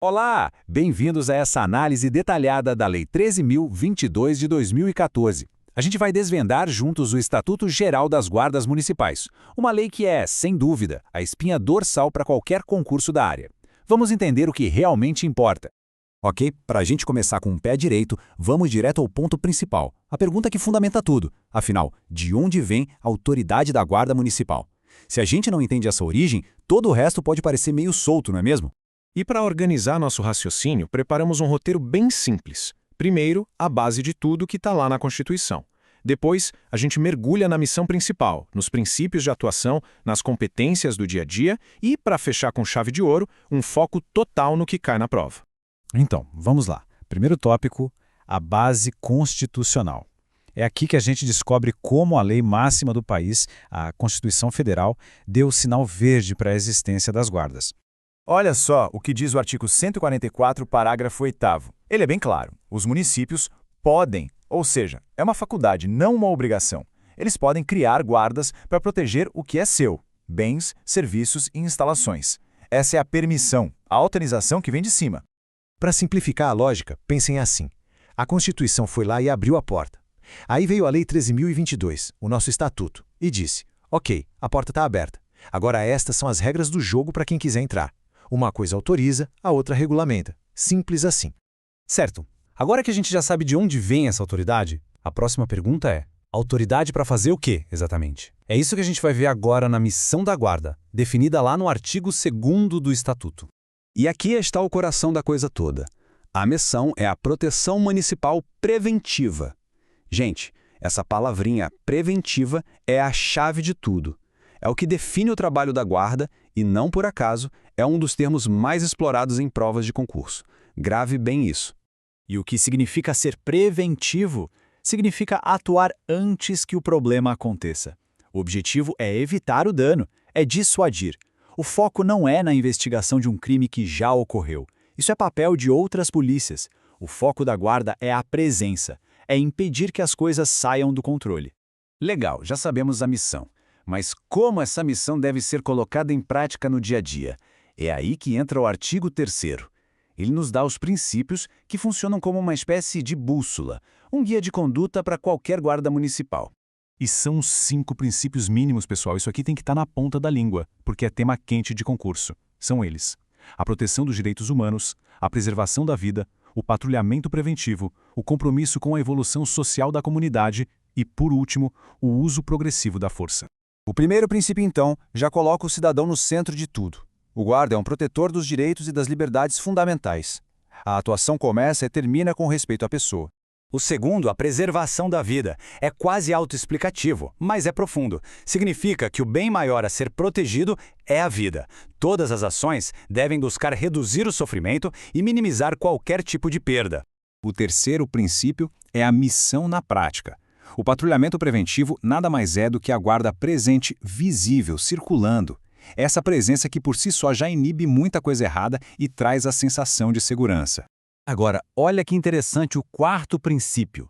Olá, bem-vindos a essa análise detalhada da Lei 13.022 de 2014. A gente vai desvendar juntos o Estatuto Geral das Guardas Municipais, uma lei que é, sem dúvida, a espinha dorsal para qualquer concurso da área. Vamos entender o que realmente importa. Ok, para a gente começar com o pé direito, vamos direto ao ponto principal, a pergunta que fundamenta tudo. Afinal, de onde vem a autoridade da Guarda Municipal? Se a gente não entende essa origem, todo o resto pode parecer meio solto, não é mesmo? E para organizar nosso raciocínio, preparamos um roteiro bem simples. Primeiro, a base de tudo que está lá na Constituição. Depois, a gente mergulha na missão principal, nos princípios de atuação, nas competências do dia a dia e, para fechar com chave de ouro, um foco total no que cai na prova. Então, vamos lá. Primeiro tópico, a base constitucional. É aqui que a gente descobre como a lei máxima do país, a Constituição Federal, deu o sinal verde para a existência das guardas. Olha só o que diz o artigo 144, parágrafo 8º. Ele é bem claro. Os municípios podem, ou seja, é uma faculdade, não uma obrigação. Eles podem criar guardas para proteger o que é seu, bens, serviços e instalações. Essa é a permissão, a autorização que vem de cima. Para simplificar a lógica, pensem assim. A Constituição foi lá e abriu a porta. Aí veio a Lei 13.022, o nosso estatuto, e disse, ok, a porta está aberta. Agora estas são as regras do jogo para quem quiser entrar. Uma coisa autoriza, a outra regulamenta. Simples assim. Certo. Agora que a gente já sabe de onde vem essa autoridade, a próxima pergunta é: autoridade para fazer o quê, exatamente? É isso que a gente vai ver agora na missão da guarda, definida lá no artigo 2º do Estatuto. E aqui está o coração da coisa toda. A missão é a proteção municipal preventiva. Gente, essa palavrinha preventiva é a chave de tudo. É o que define o trabalho da guarda e, não por acaso, é um dos termos mais explorados em provas de concurso. Grave bem isso. E o que significa ser preventivo? Significa atuar antes que o problema aconteça. O objetivo é evitar o dano, é dissuadir. O foco não é na investigação de um crime que já ocorreu. Isso é papel de outras polícias. O foco da guarda é a presença, é impedir que as coisas saiam do controle. Legal, já sabemos a missão. Mas como essa missão deve ser colocada em prática no dia a dia? É aí que entra o artigo 3º. Ele nos dá os princípios que funcionam como uma espécie de bússola, um guia de conduta para qualquer guarda municipal. E são 5 princípios mínimos, pessoal. Isso aqui tem que estar na ponta da língua, porque é tema quente de concurso. São eles: a proteção dos direitos humanos, a preservação da vida, o patrulhamento preventivo, o compromisso com a evolução social da comunidade e, por último, o uso progressivo da força. O primeiro princípio, então, já coloca o cidadão no centro de tudo. O guarda é um protetor dos direitos e das liberdades fundamentais. A atuação começa e termina com respeito à pessoa. O segundo, a preservação da vida, é quase autoexplicativo, mas é profundo. Significa que o bem maior a ser protegido é a vida. Todas as ações devem buscar reduzir o sofrimento e minimizar qualquer tipo de perda. O terceiro princípio é a missão na prática. O patrulhamento preventivo nada mais é do que a guarda presente, visível, circulando. Essa presença que por si só já inibe muita coisa errada e traz a sensação de segurança. Agora, olha que interessante o quarto princípio.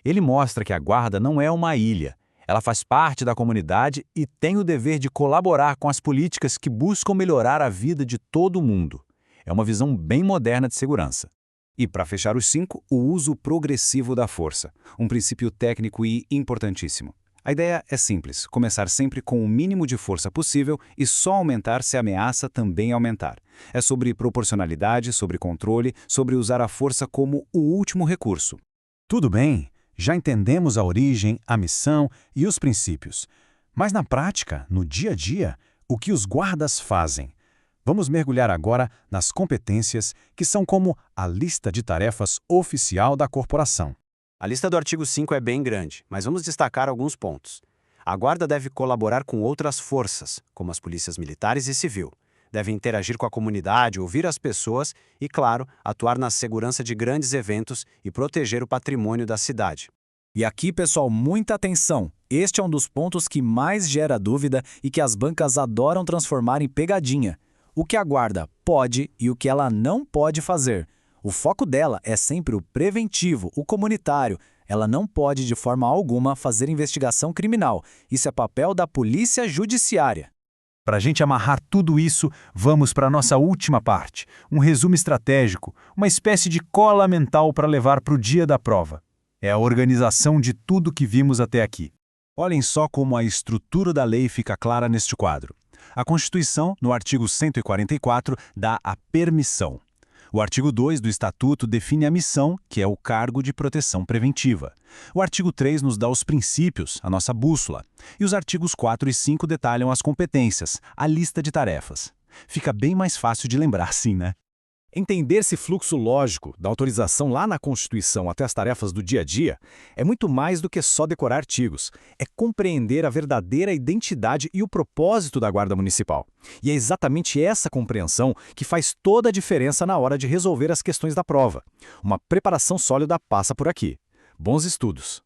Ele mostra que a guarda não é uma ilha. Ela faz parte da comunidade e tem o dever de colaborar com as políticas que buscam melhorar a vida de todo mundo. É uma visão bem moderna de segurança. E, para fechar os 5, o uso progressivo da força, um princípio técnico e importantíssimo. A ideia é simples, começar sempre com o mínimo de força possível e só aumentar se a ameaça também aumentar. É sobre proporcionalidade, sobre controle, sobre usar a força como o último recurso. Tudo bem, já entendemos a origem, a missão e os princípios. Mas na prática, no dia a dia, o que os guardas fazem? Vamos mergulhar agora nas competências, que são como a lista de tarefas oficial da corporação. A lista do artigo 5 é bem grande, mas vamos destacar alguns pontos. A guarda deve colaborar com outras forças, como as polícias militares e civil. Deve interagir com a comunidade, ouvir as pessoas e, claro, atuar na segurança de grandes eventos e proteger o patrimônio da cidade. E aqui, pessoal, muita atenção. Este é um dos pontos que mais gera dúvida e que as bancas adoram transformar em pegadinha. O que a guarda pode e o que ela não pode fazer. O foco dela é sempre o preventivo, o comunitário. Ela não pode, de forma alguma, fazer investigação criminal. Isso é papel da polícia judiciária. Para a gente amarrar tudo isso, vamos para a nossa última parte, um resumo estratégico, uma espécie de cola mental para levar para o dia da prova. É a organização de tudo que vimos até aqui. Olhem só como a estrutura da lei fica clara neste quadro. A Constituição, no artigo 144, dá a permissão. O artigo 2 do Estatuto define a missão, que é o cargo de proteção preventiva. O artigo 3 nos dá os princípios, a nossa bússola. E os artigos 4 e 5 detalham as competências, a lista de tarefas. Fica bem mais fácil de lembrar, sim, né? Entender esse fluxo lógico da autorização lá na Constituição até as tarefas do dia a dia é muito mais do que só decorar artigos. É compreender a verdadeira identidade e o propósito da Guarda Municipal. E é exatamente essa compreensão que faz toda a diferença na hora de resolver as questões da prova. Uma preparação sólida passa por aqui. Bons estudos!